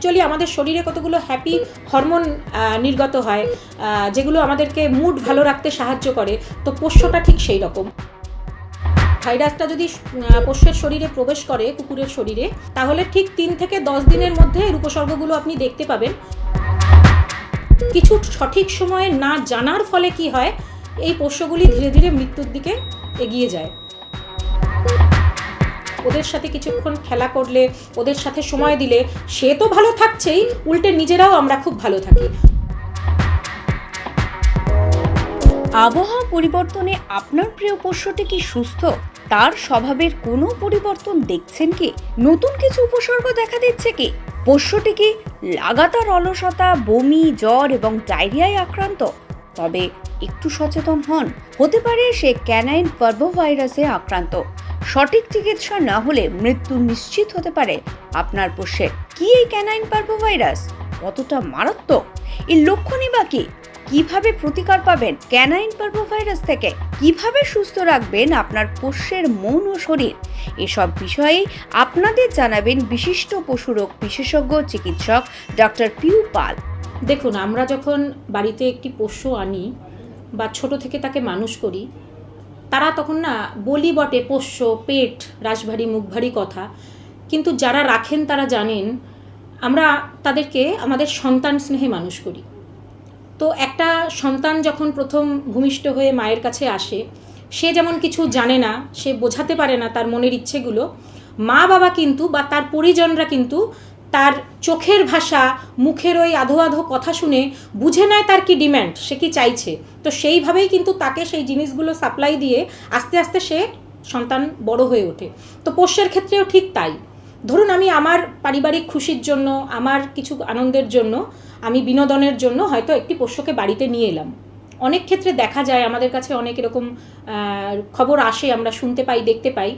Actually আমাদের শরীরে কতগুলো হ্যাপি হরমোন নির্গত হয়, যেগুলো আমাদেরকে মুড ভালো রাখতে সাহায্য করে। তো পোষ্যটা ঠিক সেই রকম। ভাইরাসটা যদি পোষ্যের শরীরে প্রবেশ করে, কুকুরের শরীরে, তাহলে ঠিক 3 থেকে 10 দিনের মধ্যে এর উপসর্গগুলো আপনি দেখতে পাবেন। কিছু সঠিক সময়ে না জানার ফলে কি হয়, এই পোষ্যগুলি ধীরে ধীরে মৃত্যুর দিকে এগিয়ে যায়। ওদের সাথে কিছুক্ষণ খেলা করলে, ওদের সাথে সময় দিলে সে তো ভালো থাকছেই, উল্টে নিজেরাও আমরা খুব ভালো থাকি। আবহাওয়া পরিবর্তনে আপনার প্রিয় পোষ্যটি কি সুস্থ? তার স্বভাবের কোনো পরিবর্তন দেখছেন কি? নতুন কিছু উপসর্গ দেখা দিচ্ছে কি? পোষ্যটি কি লাগাতার অলসতা, বমি, জ্বর এবং ডায়রিয়ায় আক্রান্ত? তবে একটু সচেতন হন, হতে পারে সে ক্যানাইন পার্ভোভাইরাসে আক্রান্ত। সঠিক চিকিৎসা না হলে মৃত্যু নিশ্চিত হতে পারে আপনার পোষ্যের। কি এই ক্যানাইন পার্ভোভাইরাস? কতটা মারাত্মক? এর লক্ষণই বা কি? কিভাবে প্রতিকার পাবেন ক্যানাইন পার্ভোভাইরাস থেকে? কিভাবে সুস্থ রাখবেন আপনার পোষ্যের মন ও শরীর? এসব বিষয়ে আপনাদের জানাবেন বিশিষ্ট পশুরোগ বিশেষজ্ঞ চিকিৎসক ডক্টর পিউ পাল। দেখুন, আমরা যখন বাড়িতে একটি পোষ্য আনি বা ছোট থেকে তাকে মানুষ করি, তারা তখন না বলি বটে পোষ্য, পেট, রাশভারী, মুখ ভারী কথা, কিন্তু যারা রাখেন তারা জানেন আমরা তাদেরকে আমাদের সন্তান স্নেহে মানুষ করি। তো একটা সন্তান যখন প্রথম ভূমিষ্ঠ হয়ে মায়ের কাছে আসে, সে যেমন কিছু জানে না, সে বোঝাতে পারে না তার মনের ইচ্ছেগুলো, মা বাবা কিন্তু বা তার পরিজনরা কিন্তু তার চোখের ভাষা, মুখের ওই আধো আধো কথা শুনে বুঝে নেয় তার কি ডিম্যান্ড, সে কি চাইছে। তো সেইভাবেই কিন্তু তাকে সেই জিনিসগুলো সাপ্লাই দিয়ে আস্তে আস্তে সে সন্তান বড় হয়ে ওঠে। তো পোষ্যের ক্ষেত্রেও ঠিক তাই। ধরুন আমি আমার পারিবারিক খুশির জন্য, আমার কিছু আনন্দের জন্য, আমি বিনোদনের জন্য হয়তো একটি পোষ্যকে বাড়িতে নিয়ে এলাম। অনেক ক্ষেত্রে দেখা যায়, আমাদের কাছে অনেক এরকম খবর আসে, আমরা শুনতে পাই, দেখতে পাই।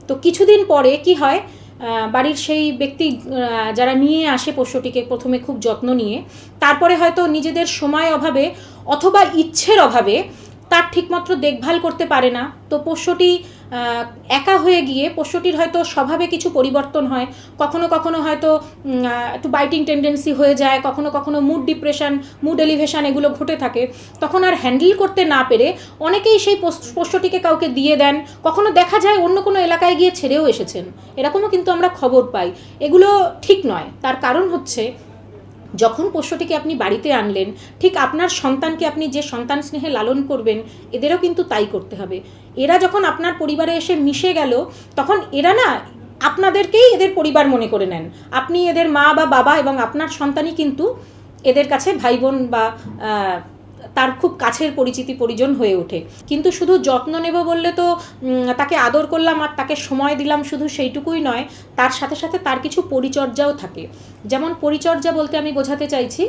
তো কিছুদিন পরে কি হয়, বাড়ির সেই ব্যক্তি যারা নিয়ে আসে পোষ্যটিকে প্রথমে খুব যত্ন নিয়ে, তারপরে হয়তো নিজেদের সময় অভাবে অথবা ইচ্ছের অভাবে তার ঠিকমতো দেখভাল করতে পারে না। তো পোষ্যটি একা হয়ে গিয়ে পোষ্যটির হয়তো স্বভাবে কিছু পরিবর্তন হয়, কখনো কখনো হয়তো একটু বাইটিং টেন্ডেন্সি হয়ে যায়, কখনো কখনো মুড ডিপ্রেশন, মুড এলিভেশন এগুলো ঘটে থাকে। তখন আর হ্যান্ডেল করতে না পেরে অনেকেই সেই পোষ্যটিকে কাউকে দিয়ে দেন, কখনো দেখা যায় অন্য কোনো এলাকায় গিয়ে ছেড়েও এসেছেন, এরকমও কিন্তু আমরা খবর পাই। এগুলো ঠিক নয়। তার কারণ হচ্ছে, যখন পোষ্যটিকে আপনি বাড়িতে আনলেন, ঠিক আপনার সন্তানকে আপনি যে সন্তান স্নেহে লালন করবেন, এদেরও কিন্তু তাই করতে হবে। এরা যখন আপনার পরিবারে এসে মিশে গেল, তখন এরা না আপনাদেরকেই এদের পরিবার মনে করে নেন। আপনি এদের মা বা বাবা, এবং আপনার সন্তানই কিন্তু এদের কাছে ভাই বোন বা তার খুব কাছের পরিচিতি পরিজন হয়ে ওঠে। কিন্তু শুধু যত্ন নেব বললে তো তাকে আদর করলাম আর তাকে সময় দিলাম শুধু সেইটুকুই নয়, তার সাথে সাথে তার কিছু পরিচর্যাও থাকে। যেমন পরিচর্যা বলতে আমি বোঝাতে চাইছি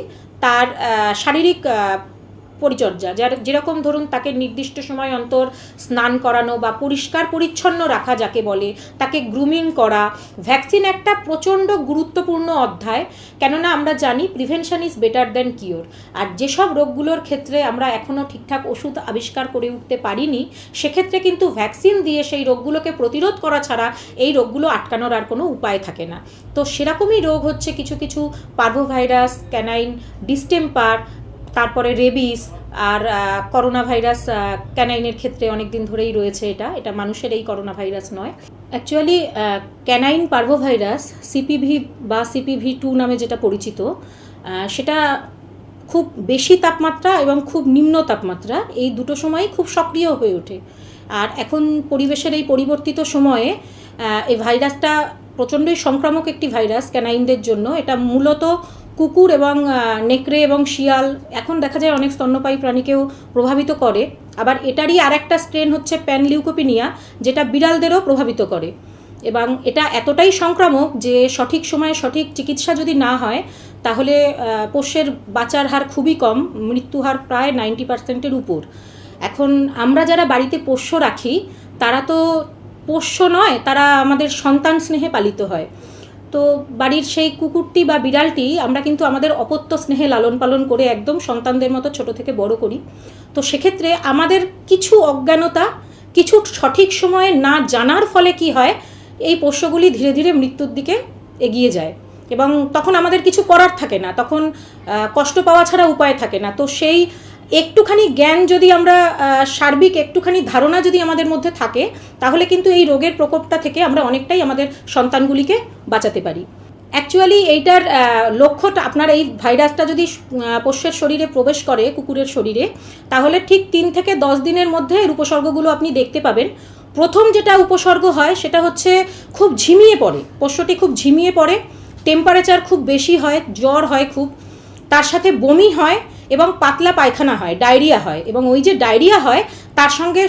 তার শারীরিক পরিচর্যা, যেরকম ধরুন তাকে নির্দিষ্ট সময় অন্তর স্নান করানো বা পরিষ্কার পরিচ্ছন্ন রাখা যাকে বলে, তাকে গ্রুমিং করা। ভ্যাকসিন একটা প্রচণ্ড গুরুত্বপূর্ণ অধ্যায়, কেননা আমরা জানি prevention is better than cure. আর যেসব রোগগুলোর ক্ষেত্রে আমরা এখনও ঠিকঠাক ওষুধ আবিষ্কার করে উঠতে পারিনি, সেক্ষেত্রে কিন্তু ভ্যাকসিন দিয়ে সেই রোগগুলোকে প্রতিরোধ করা ছাড়া এই রোগগুলো আটকানোর আর কোনো উপায় থাকে না। তো সেরকমই রোগ হচ্ছে কিছু কিছু পার্ভোভাইরাস, ক্যানাইন ডিস্টেম্পার, তারপরে রেবিস আর করোনা ভাইরাস। ক্যানাইনের ক্ষেত্রে অনেক দিন ধরেই রয়েছে, এটা মানুষের এই করোনা ভাইরাস নয়। অ্যাকচুয়ালি ক্যানাইন পার্ভোভাইরাস সিপিভি বা CPV2 নামে যেটা পরিচিত, সেটা খুব বেশি তাপমাত্রা এবং খুব নিম্ন তাপমাত্রা এই দুটো সময়ই খুব সক্রিয় হয়ে ওঠে। আর এখন পরিবেশের এই পরিবর্তিত সময়ে এই ভাইরাসটা প্রচণ্ডই সংক্রামক একটি ভাইরাস ক্যানাইনদের জন্য। এটা মূলত কুকুর এবং নেকড়ে এবং শিয়াল, এখন দেখা যায় অনেক স্তন্যপায়ী প্রাণীকেও প্রভাবিত করে। আবার এটারই আর একটা স্ট্রেন হচ্ছে প্যানলিউকোপিনিয়া, যেটা বিড়ালদেরও প্রভাবিত করে। এবং এটা এতটাই সংক্রামক যে সঠিক সময়ে সঠিক চিকিৎসা যদি না হয়, তাহলে পোষ্যের বাঁচার হার খুবই কম, মৃত্যু হার প্রায় 90%-এর উপর। এখন আমরা যারা বাড়িতে পোষ্য রাখি, তারা তো পোষ্য নয়, তারা আমাদের সন্তান স্নেহে পালিত হয়। তো বাড়ির সেই কুকুরটি বা বিড়ালটি আমরা কিন্তু আমাদের অপত্য স্নেহে লালন পালন করে একদম সন্তানদের মতো ছোট থেকে বড় করি। তো সেক্ষেত্রে আমাদের কিছু অজ্ঞানতা, কিছু সঠিক সময়ে না জানার ফলে কি হয়, এই পোষ্যগুলি ধীরে ধীরে মৃত্যুর দিকে এগিয়ে যায়। এবং তখন আমাদের কিছু করার থাকে না, তখন কষ্ট পাওয়া ছাড়া উপায় থাকে না। তো সেই একটুখানি জ্ঞান যদি আমরা সার্বিক একটুখানি ধারণা যদি আমাদের মধ্যে থাকে, তাহলে কিন্তু এই রোগের প্রকোপটা থেকে আমরা অনেকটাই আমাদের সন্তানগুলিকে বাঁচাতে পারি। অ্যাকচুয়ালি এইটার লক্ষ্যটা, আপনার এই ভাইরাসটা যদি পোষ্যের শরীরে প্রবেশ করে, কুকুরের শরীরে, তাহলে ঠিক 3 থেকে 10 দিনের মধ্যে এর উপসর্গগুলো আপনি দেখতে পাবেন। প্রথম যেটা উপসর্গ হয় সেটা হচ্ছে খুব ঝিমিয়ে পড়ে, পোষ্যটি খুব ঝিমিয়ে পড়ে, টেম্পারেচার খুব বেশি হয়, জ্বর হয় খুব, তার সাথে বমি হয় এবং পাতলা পায়খানা হয়, ডায়রিয়া হয়, এবং ওই যে ডায়রিয়া হয় তার সঙ্গে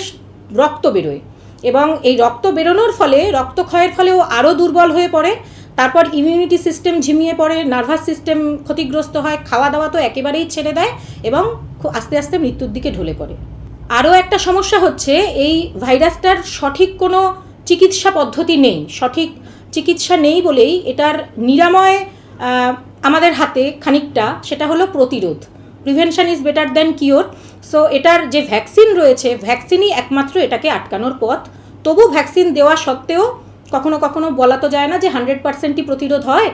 রক্ত বেরোয়, এবং এই রক্ত বেরোনোর ফলে, রক্তক্ষয়ের ফলে ও আরও দুর্বল হয়ে পড়ে। তারপর ইমিউনিটি সিস্টেম ঝিমিয়ে পড়ে, নার্ভাস সিস্টেম ক্ষতিগ্রস্ত হয়, খাওয়া দাওয়া তো একেবারেই ছেড়ে দেয় এবং আস্তে আস্তে মৃত্যুর দিকে ঢলে পড়ে। আরও একটা সমস্যা হচ্ছে, এই ভাইরাসটার সঠিক কোনো চিকিৎসা পদ্ধতি নেই, সঠিক চিকিৎসা নেই বলেই এটার নিরাময় আমাদের হাতে খানিকটা, সেটা হলো প্রতিরোধ। Prevention is better than cure. So এটার যে ভ্যাকসিন রয়েছে, ভ্যাকসিনই একমাত্র এটাকে আটকানোর পথ। তবু ভ্যাকসিন দেওয়া সত্ত্বেও কখনো কখনো বলা তো যায় না যে 100%ই প্রতিরোধ হয়,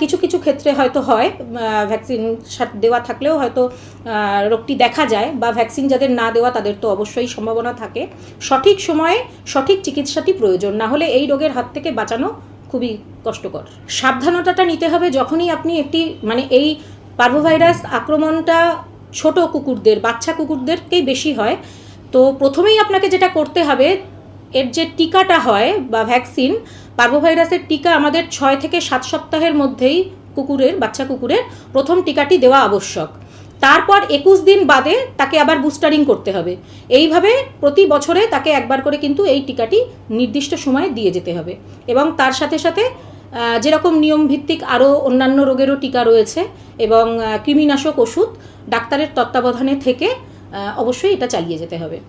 কিছু কিছু ক্ষেত্রে হয়তো হয়, ভ্যাকসিন দেওয়া থাকলেও হয়তো রোগটি দেখা যায়, বা ভ্যাকসিন যাদের না দেওয়া তাদের তো অবশ্যই সম্ভাবনা থাকে। সঠিক সময়ে সঠিক চিকিৎসাটি প্রয়োজন, না হলে এই রোগের হাত থেকে বাঁচানো খুবই কষ্টকর। সাবধানতাটা নিতে হবে যখনই আপনি একটি, মানে এই পার্ভোভাইরাস আক্রমণটা ছোট কুকুরদের, বাচ্চা কুকুরদেরকেই বেশি হয়। তো প্রথমেই আপনাকে যেটা করতে হবে, এর যে টিকাটা হয় বা ভ্যাকসিন, পার্ভোভাইরাসের টিকা আমাদের 6 থেকে 7 সপ্তাহের মধ্যেই কুকুরের, বাচ্চা কুকুরের প্রথম টিকাটি দেওয়া আবশ্যক। তারপর 21 দিন বাদে তাকে আবার বুস্টারিং করতে হবে। এইভাবে প্রতি বছরে তাকে একবার করে কিন্তু এই টিকাটি নির্দিষ্ট সময়ে দিয়ে যেতে হবে। এবং তার সাথে সাথে যেরকম নিয়মভিত্তিক আরও অন্যান্য রোগেরও টিকা রয়েছে, এবং কৃমিনাশক ওষুধ ডাক্তারের তত্ত্বাবধানে থেকে অবশ্যই এটা চালিয়ে যেতে হবে।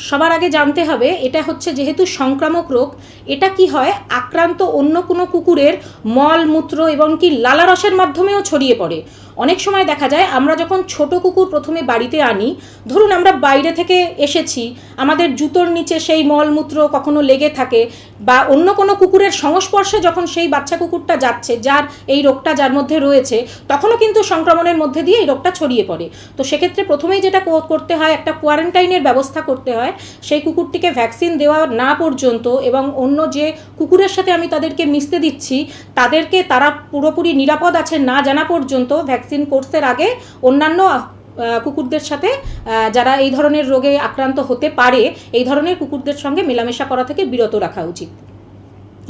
সবার আগে জানতে হবে, এটা হচ্ছে যেহেতু সংক্রামক রোগ, এটা কি হয়, আক্রান্ত অন্য কোনো কুকুরের মল মূত্র এবং কি লালারসের মাধ্যমেও ছড়িয়ে পড়ে। অনেক সময় দেখা যায় আমরা যখন ছোট কুকুর প্রথমে বাড়িতে আনি, ধরুন আমরা বাইরে থেকে এসেছি, আমাদের জুতোর নিচে সেই মলমূত্র কখনো লেগে থাকে, বা অন্য কোনো কুকুরের সংস্পর্শে যখন সেই বাচ্চা কুকুরটা যাচ্ছে, যার এই রোগটা যার মধ্যে রয়েছে, তখনও কিন্তু সংক্রমণের মধ্যে দিয়ে এই রোগটা ছড়িয়ে পড়ে। তো সেক্ষেত্রে প্রথমেই যেটা করতে হয়, একটা কোয়ারেন্টাইনের ব্যবস্থা করতে হয়। সেই কুকুরটিকে ভ্যাকসিন দেওয়া না পর্যন্ত, এবং অন্য যে কুকুরের সাথে আমি তাদেরকে মিশতে দিচ্ছি তাদেরকে তারা পুরোপুরি নিরাপদ আছে না জানা পর্যন্ত, ভ্যাকসিন কোর্সের আগে অন্যান্য কুকুরদের সাথে, যারা এই ধরনের রোগে আক্রান্ত হতে পারে, এই ধরনের কুকুরদের সঙ্গে মেলামেশা করা থেকে বিরত রাখা উচিত।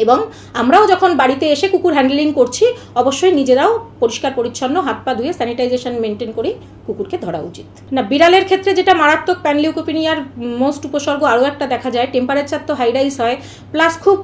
এবং আমরাও যখন বাড়িতে এসে কুকুর হ্যান্ডলিং করছি, অবশ্যই নিজেরাও পরিষ্কার পরিচ্ছন্ন হাত পা ধুয়ে স্যানিটাইজেশন মেনটেন করে কুকুরকে ধরা উচিত। না, বিড়ালের ক্ষেত্রে যেটা মারাত্মক প্যানলিউকোপিনিয়ার মোস্ট উপসর্গ আরও একটা দেখা যায়, টেম্পারেচার তো হাইরাইজ হয়, প্লাস খুব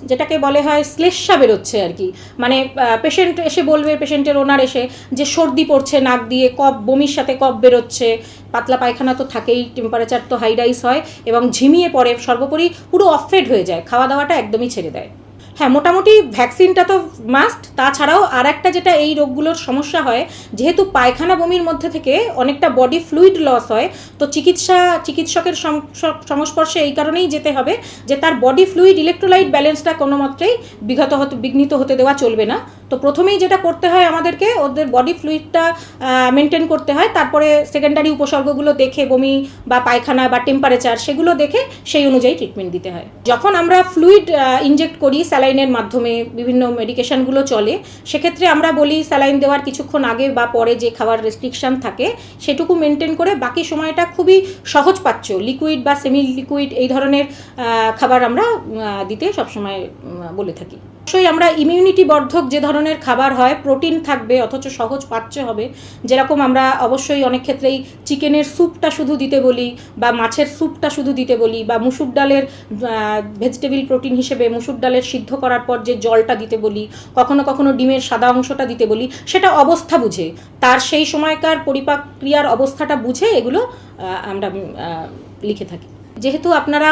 যেটাকে বলে হয় শ্লেষ্মা বেরোচ্ছে আর কি। মানে পেশেন্ট এসে বলবে, পেশেন্টের ওনার এসে, যে সর্দি পড়ছে নাক দিয়ে, কফ, বমির সাথে কফ বেরোচ্ছে, পাতলা পায়খানা তো থাকেই, টেম্পারেচার তো হাইরাইজ হয় এবং ঝিমিয়ে পড়ে, সর্বোপরি পুরো অফেড হয়ে যায়, খাওয়া দাওয়াটা একদমই ছেড়ে দেয়। হ্যাঁ, মোটামুটি ভ্যাকসিনটা তো মাস্ট। তাছাড়াও আর একটা যেটা এই রোগগুলোর সমস্যা হয়, যেহেতু পায়খানা বমির মধ্যে থেকে অনেকটা বডি ফ্লুইড লস হয়, তো চিকিৎসকের সংস্পর্শে এই কারণেই যেতে হবে যে তার বডি ফ্লুইড ইলেকট্রোলাইট ব্যালেন্সটা কোনো মাত্রেই বিঘ্নিত হতে দেওয়া চলবে না। তো প্রথমেই যেটা করতে হয় আমাদেরকে, ওদের বডি ফ্লুইডটা মেনটেন করতে হয়, তারপরে সেকেন্ডারি উপসর্গগুলো দেখে, বমি বা পায়খানা বা টেম্পারেচার, সেগুলো দেখে সেই অনুযায়ী ট্রিটমেন্ট দিতে হয়। যখন আমরা ফ্লুইড ইনজেক্ট করি, স্যালাইনের মাধ্যমে বিভিন্ন মেডিকেশনগুলো চলে, সেক্ষেত্রে আমরা বলি স্যালাইন দেওয়ার কিছুক্ষণ আগে বা পরে যে খাবার রেস্ট্রিকশান থাকে সেটুকু মেনটেন করে বাকি সময়টা খুবই সহজপাচ্য লিকুইড বা সেমি লিকুইড এই ধরনের খাবার আমরা দিতে সবসময় বলে থাকি। অবশ্যই আমরা ইমিউনিটি বর্ধক যে ধরনের খাবার হয়, প্রোটিন থাকবে অথচ সহজ পাচ্য হবে, যেরকম আমরা অবশ্যই অনেক ক্ষেত্রেই চিকেনের স্যুপটা শুধু দিতে বলি, বা মাছের স্যুপটা শুধু দিতে বলি, বা মুসুর ডালের ভেজিটেবল প্রোটিন হিসেবে মুসুর ডালের সিদ্ধ করার পর যে জলটা দিতে বলি, কখনো কখনো ডিমের সাদা অংশটা দিতে বলি, সেটা অবস্থা বুঝে, তার সেই সময়কার পরিপাক ক্রিয়ার অবস্থাটা বুঝে এগুলো আমরা লিখে থাকি। যেহেতু আপনারা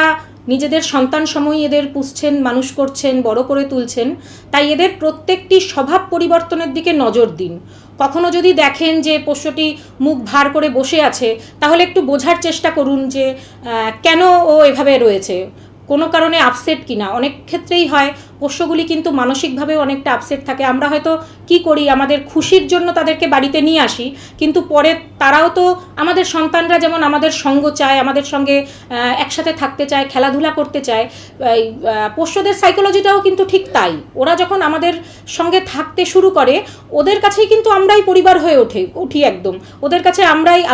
নিজেদের সন্তান সময় এদের পুষছেন, মানুষ করছেন, বড় করে তুলছেন, তাই এদের প্রত্যেকটি স্বভাব পরিবর্তনের দিকে নজর দিন। কখনো যদি দেখেন যে পোষ্যটি মুখ ভার করে বসে আছে, তাহলে একটু বোঝার চেষ্টা করুন যে কেন ও এভাবে রয়েছে, কোনো কারণে আপসেট কিনা। অনেক ক্ষেত্রেই হয় পোষ্যগুলি কিন্তু মানসিকভাবেও অনেকটা আপসেট থাকে। আমরা হয়তো কি করি, আমাদের খুশির জন্য তাদেরকে বাড়িতে নিয়ে আসি, কিন্তু পরে তারাও তো আমাদের সন্তানরা যেমন আমাদের সঙ্গ চায়, আমাদের সঙ্গে একসাথে থাকতে চায়, খেলাধুলা করতে চায়, পোষ্যদের সাইকোলজিটাও কিন্তু ঠিক তাই। ওরা যখন আমাদের সঙ্গে থাকতে শুরু করে, ওদের কাছেই কিন্তু আমরাই পরিবার হয়ে উঠি একদম। ওদের কাছে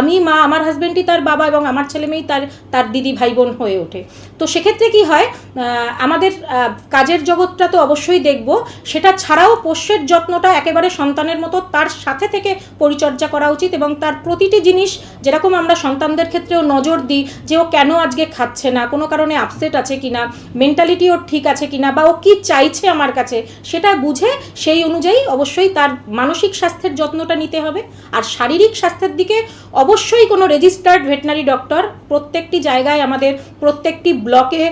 আমি মা, আমার হাজব্যান্ডই তার বাবা, এবং আমার ছেলে মেয়েই তার দিদি ভাই বোন হয়ে ওঠে। তো সেক্ষেত্রে কি হয়, আমাদের কাজের জগৎটা তো অবশ্যই দেখব, সেটা ছাড়াও পোষ্যের যত্নটা একেবারে সন্তানের মতো তার সাথে থেকে পরিচর্যা করা উচিত, এবং তার প্রতিটি জিনিস যেরকম আমরা সন্তানদের ক্ষেত্রেও নজর দিই যে ও কেন আজকে খাচ্ছে না, কোনো কারণে আপসেট আছে কিনা, মেন্টালিটি ওর ঠিক আছে কিনা, বা ও কী চাইছে আমার কাছে, সেটা বুঝে সেই অনুযায়ী অবশ্যই তার মানসিক স্বাস্থ্যের যত্নটা নিতে হবে। আর শারীরিক স্বাস্থ্যের দিকে অবশ্যই কোনো রেজিস্টার্ড ভেটেরিনারি ডক্টর প্রত্যেকটি জায়গায়, আমাদের প্রত্যেকটি ব্লকে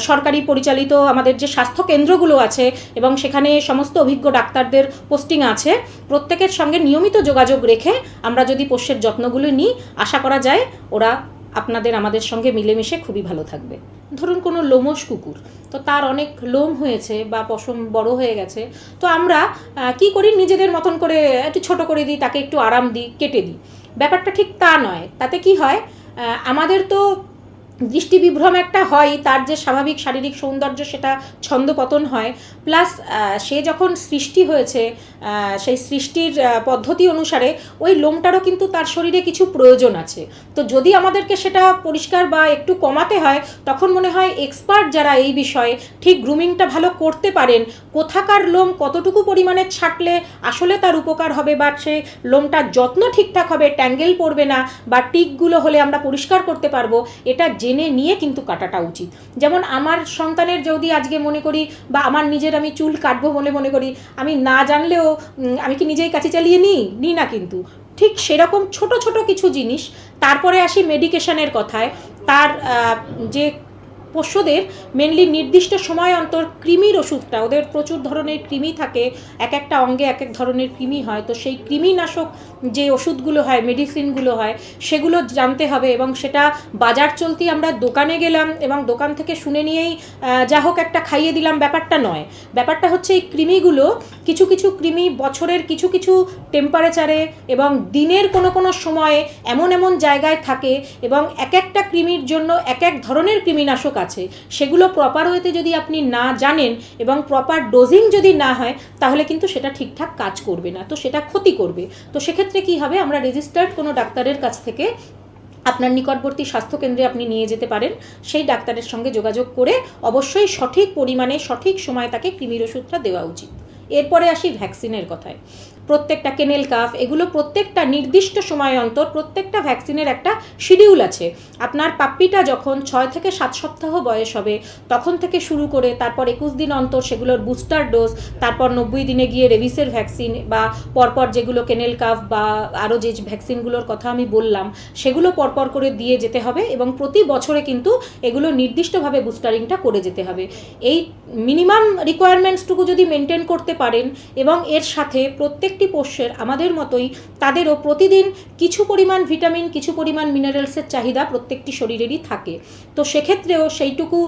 সরকারি পরিচালিত আমাদের যে স্বাস্থ্য কেন্দ্রগুলো আছে, এবং সেখানে সমস্ত অভিজ্ঞ ডাক্তারদের পোস্টিং আছে, প্রত্যেকের সঙ্গে নিয়মিত যোগাযোগ রেখে আমরা যদি পোষ্যের যত্নগুলো নিই, আশা করা যায় ওরা আমাদের সঙ্গে মিলেমিশে খুবই ভালো থাকবে। ধরুন কোনো লোমশ কুকুর, তো তার অনেক লোম হয়েছে বা পশম বড় হয়ে গেছে, তো আমরা কি করি, নিজেদের মতন করে একটু ছোট করে দিই, তাকে একটু আরাম দিই, কেটে দিই। ব্যাপারটা ঠিক তা নয়। তাতে কি হয়, আমাদের তো দৃষ্টিবিভ্রম একটা হয়, তার যে স্বাভাবিক শারীরিক সৌন্দর্য সেটা ছন্দপতন হয়, প্লাস সে যখন সৃষ্টি হয়েছে সেই সৃষ্টির পদ্ধতি অনুসারে ওই লোমটারও কিন্তু তার শরীরে কিছু প্রয়োজন আছে। তো যদি আমাদেরকে সেটা পরিষ্কার বা একটু কমাতে হয়, তখন মনে হয় এক্সপার্ট যারা এই বিষয়ে ঠিক গ্রুমিংটা ভালো করতে পারেন, কোথাকার লোম কতটুকু পরিমাণে ছাঁটলে আসলে তার উপকার হবে, বা সে লোমটার যত্ন ঠিকঠাক হবে, ট্যাঙ্গেল পড়বে না, বা টিকগুলো হলে আমরা পরিষ্কার করতে পারবো, এটা জেনে নিয়ে কিন্তু কাটাটা উচিত। যেমন আমার সন্তানের যদি আজকে মনে করি, বা আমার নিজের আমি চুল কাটবো বলে মনে করি, আমি না জানলেও আমি কি নিজেই কাঁচি চালিয়ে নিই না, কিন্তু ঠিক সেরকম ছোট ছোট কিছু জিনিস। তারপরে আসি মেডিকেশনের কথায়। তার যে পোষ্যদের মেনলি নির্দিষ্ট সময় অন্তর কৃমির ওষুধটা, ওদের প্রচুর ধরনের কৃমি থাকে, এক একটা অঙ্গে এক এক ধরনের কৃমি হয়, তো সেই কৃমিনাশক যে ওষুধগুলো হয়, মেডিসিনগুলো হয়, সেগুলো জানতে হবে। এবং সেটা বাজার চলতি আমরা দোকানে গেলাম এবং দোকান থেকে শুনে নিয়েই যা হোক একটা খাইয়ে দিলাম, ব্যাপারটা নয়। ব্যাপারটা হচ্ছে এই কৃমিগুলো, কিছু কিছু কৃমি বছরের কিছু কিছু টেম্পারেচারে এবং দিনের কোনো কোনো সময়ে এমন এমন জায়গায় থাকে, এবং এক একটা কৃমির জন্য এক এক ধরনের কৃমিনাশক আছে। সেগুলো প্রপার ওয়েতে যদি আপনি না জানেন এবং প্রপার ডোজিং যদি না হয়, তাহলে কিন্তু সেটা ঠিকঠাক কাজ করবে না, তো সেটা ক্ষতি করবে। তো সেক্ষেত্রে কি হবে, আমরা রেজিস্টার্ড কোনো ডাক্তারের কাছ থেকে আপনার নিকটবর্তী স্বাস্থ্যকেন্দ্রে আপনি নিয়ে যেতে পারেন। সেই ডাক্তারের সঙ্গে যোগাযোগ করে অবশ্যই সঠিক পরিমাণে সঠিক সময় তাকে কৃমির ওষুধটা দেওয়া উচিত। এরপরে আসি ভ্যাকসিনের কথায়। প্রত্যেকটা কেনেল কাফ, এগুলো প্রত্যেকটা নির্দিষ্ট সময় অন্তর প্রত্যেকটা ভ্যাকসিনের একটা শিডিউল আছে। আপনার পাপ্পিটা যখন 6 থেকে 7 সপ্তাহ বয়স হবে, তখন থেকে শুরু করে তারপর 21 দিন অন্তর সেগুলোর বুস্টার ডোজ, তারপর 90 দিনে গিয়ে রেবিসের ভ্যাকসিন, বা পরপর যেগুলো কেনেল কাফ বা আরও যে ভ্যাকসিনগুলোর কথা আমি বললাম, সেগুলো পরপর করে দিয়ে যেতে হবে। এবং প্রতি বছরে কিন্তু এগুলো নির্দিষ্টভাবে বুস্টারিংটা করে যেতে হবে। এই মিনিমাম রিকোয়ারমেন্টসটুকু যদি মেনটেন করতে পারেন, এবং এর সাথে প্রত্যেকটি পোষ্যের আমাদের মতোই তাদেরও প্রতিদিন কিছু পরিমাণ ভিটামিন, কিছু পরিমাণ মিনারেলসের চাহিদা প্রত্যেকটি শরীরেরই থাকে। তো সেক্ষেত্রেও সেইটুকু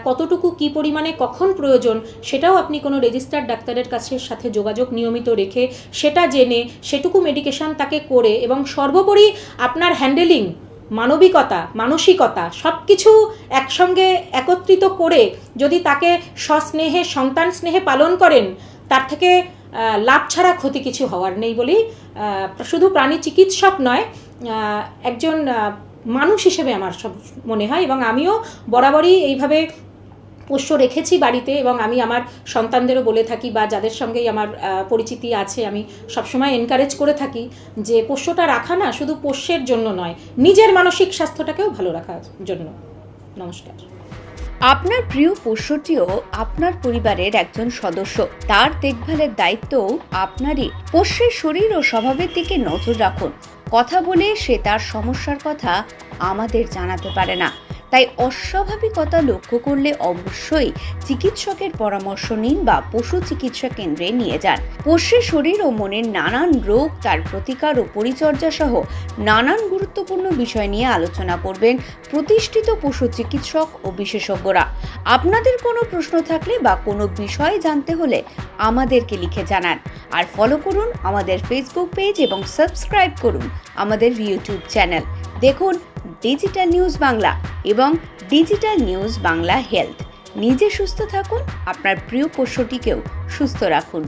কতটুকু কী পরিমাণে কখন প্রয়োজন, সেটাও আপনি কোনো রেজিস্টার্ড ডাক্তারের কাছে সাথে যোগাযোগ নিয়মিত রেখে সেটা জেনে সেটুকু মেডিকেশন তাকে করে, এবং সর্বোপরি আপনার হ্যান্ডেলিং, মানবিকতা, মানসিকতা সব কিছু একসঙ্গে একত্রিত করে যদি তাকে সস্নেহে, সন্তান স্নেহে পালন করেন, তার থেকে লাভ ছাড়া ক্ষতি কিছু হওয়ার নেই বলেই শুধু প্রাণী চিকিৎসক নয়, একজন মানুষ হিসেবে আমার সব মনে হয়। এবং আমিও বরাবরই এইভাবে পোষ্য রেখেছি বাড়িতে, এবং আমি আমার সন্তানদেরও বলে থাকি, বা যাদের সঙ্গেই আমার পরিচিতি আছে, আমি সবসময় এনকারেজ করে থাকি যে পোষ্যটা রাখা না শুধু পোষ্যের জন্য নয়, নিজের মানসিক স্বাস্থ্যটাকেও ভালো রাখার জন্য। নমস্কার। আপনার প্রিয় পোষ্যটিও আপনার পরিবারের একজন সদস্য, তার দেখভালের দায়িত্বও আপনারই। পোষ্যের শরীর ও স্বভাবের দিকে নজর রাখুন। কথা বলে সে তার সমস্যার কথা আমাদের জানাতে পারে না, তাই অস্বাভাবিকতা লক্ষ্য করলে অবশ্যই চিকিৎসকের পরামর্শ নিন বা পশু চিকিৎসা কেন্দ্রে নিয়ে যান। পোষ্যের শরীর ও মনের নানান রোগ, তার প্রতিকার ও পরিচর্যা সহ নানান গুরুত্বপূর্ণ বিষয় নিয়ে আলোচনা করবেন প্রতিষ্ঠিত পশু চিকিৎসক ও বিশেষজ্ঞরা। আপনাদের কোনো প্রশ্ন থাকলে বা কোনো বিষয় জানতে হলে আমাদেরকে লিখে জানান। আর ফলো করুন আমাদের ফেসবুক পেজ এবং সাবস্ক্রাইব করুন আমাদের ইউটিউব চ্যানেল। দেখুন ডিজিটাল নিউজ বাংলা এবং ডিজিটাল নিউজ বাংলা হেলথ। নিজে সুস্থ থাকুন, আপনার প্রিয় পোষ্যটিকেও সুস্থ রাখুন।